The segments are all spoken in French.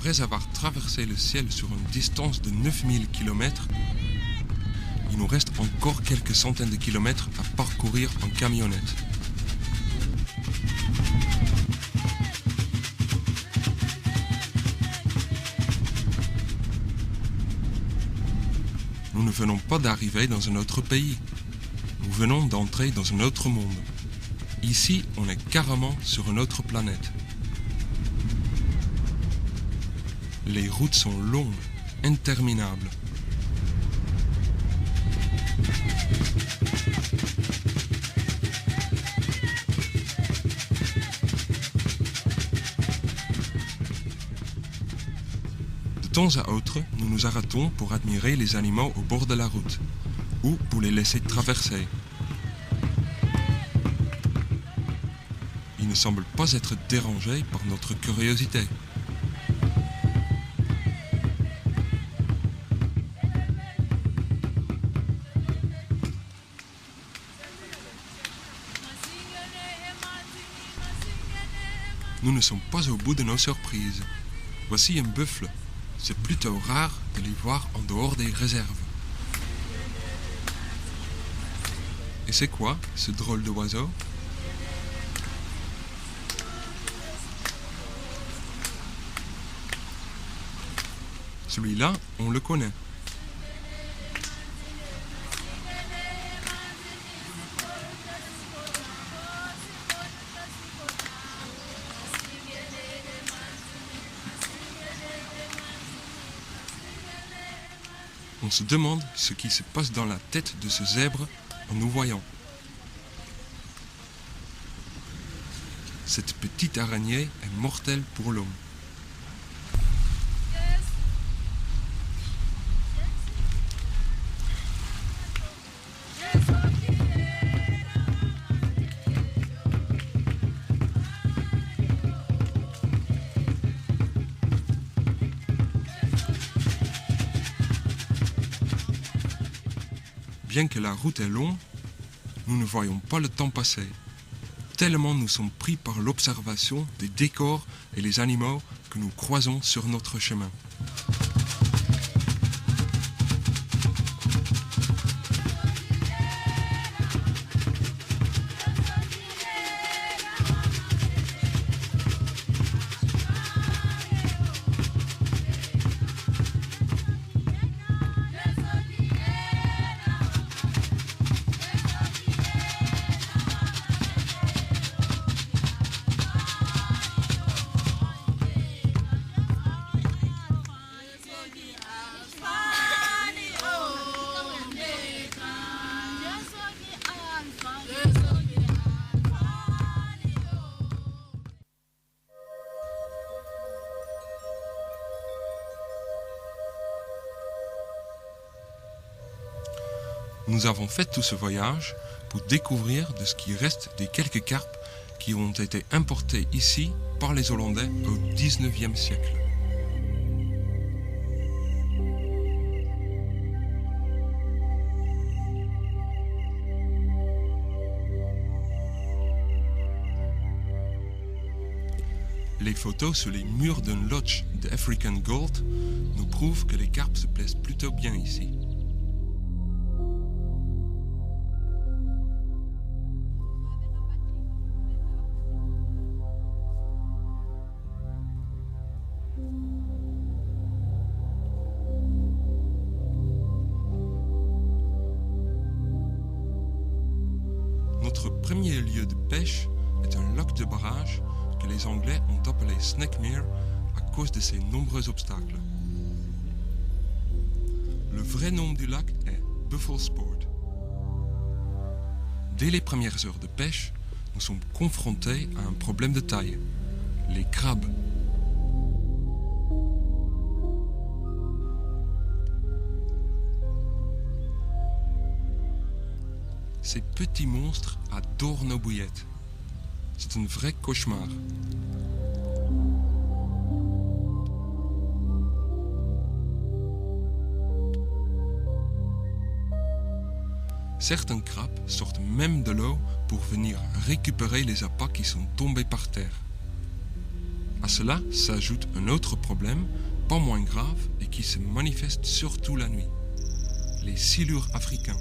Après avoir traversé le ciel sur une distance de 9000 km, il nous reste encore quelques centaines de kilomètres à parcourir en camionnette. Nous ne venons pas d'arriver dans un autre pays. Nous venons d'entrer dans un autre monde. Ici, on est carrément sur une autre planète. Les routes sont longues, interminables. De temps à autre, nous nous arrêtons pour admirer les animaux au bord de la route, ou pour les laisser traverser. Ils ne semblent pas être dérangés par notre curiosité. Nous ne sommes pas au bout de nos surprises. Voici un buffle. C'est plutôt rare de les voir en dehors des réserves. Et c'est quoi ce drôle d'oiseau? Celui-là, on le connaît. On se demande ce qui se passe dans la tête de ce zèbre en nous voyant. Cette petite araignée est mortelle pour l'homme. Bien que la route est longue, nous ne voyons pas le temps passer, tellement nous sommes pris par l'observation des décors et les animaux que nous croisons sur notre chemin. Nous avons fait tout ce voyage pour découvrir de ce qui reste des quelques carpes qui ont été importés ici par les Hollandais au XIXe siècle. Les photos sur les murs d'un lodge de African Gold nous prouvent que les carpes se plaisent plutôt bien ici. Notre premier lieu de pêche est un lac de barrage que les Anglais ont appelé Snackmere à cause de ses nombreux obstacles. Le vrai nom du lac est Buffelspoort. Dès les premières heures de pêche, nous sommes confrontés à un problème de taille, les crabes. Ces petits monstres adorent nos bouillettes. C'est un vrai cauchemar. Certains crabes sortent même de l'eau pour venir récupérer les appâts qui sont tombés par terre. À cela s'ajoute un autre problème, pas moins grave et qui se manifeste surtout la nuit. Les silures africains.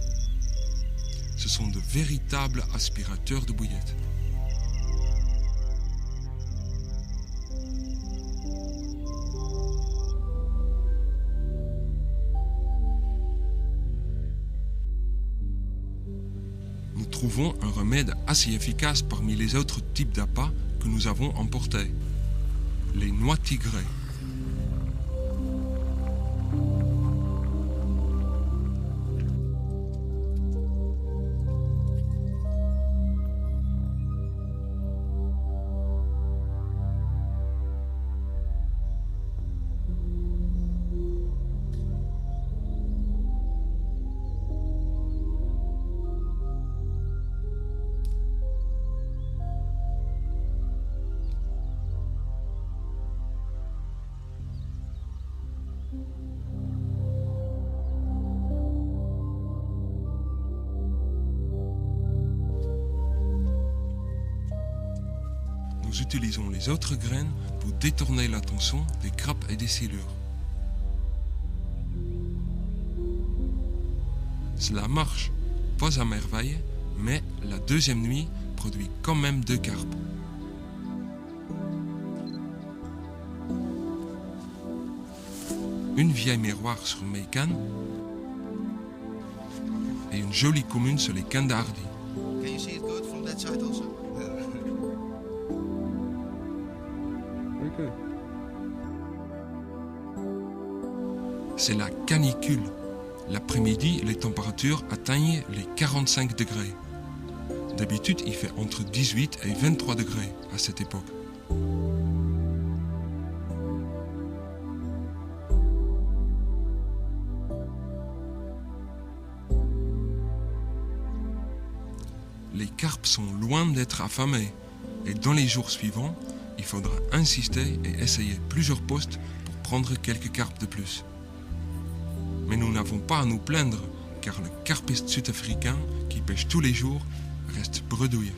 Ce sont de véritables aspirateurs de bouillettes. Nous trouvons un remède assez efficace parmi les autres types d'appâts que nous avons emportés. Les noix tigrées. Nous utilisons les autres graines pour détourner l'attention des crapes et des silures. Cela marche, pas à merveille, mais la deuxième nuit produit quand même 2 carpes. Une vieille miroir sur mes cannes et une jolie commune sur les cannes d'Hardy. Can you see it good from that side also? C'est la canicule. L'après-midi, les températures atteignent les 45 degrés. D'habitude, il fait entre 18 et 23 degrés à cette époque. Les carpes sont loin d'être affamées et dans les jours suivants, il faudra insister et essayer plusieurs postes pour prendre quelques carpes de plus. Mais nous n'avons pas à nous plaindre car le carpiste sud-africain qui pêche tous les jours reste bredouille.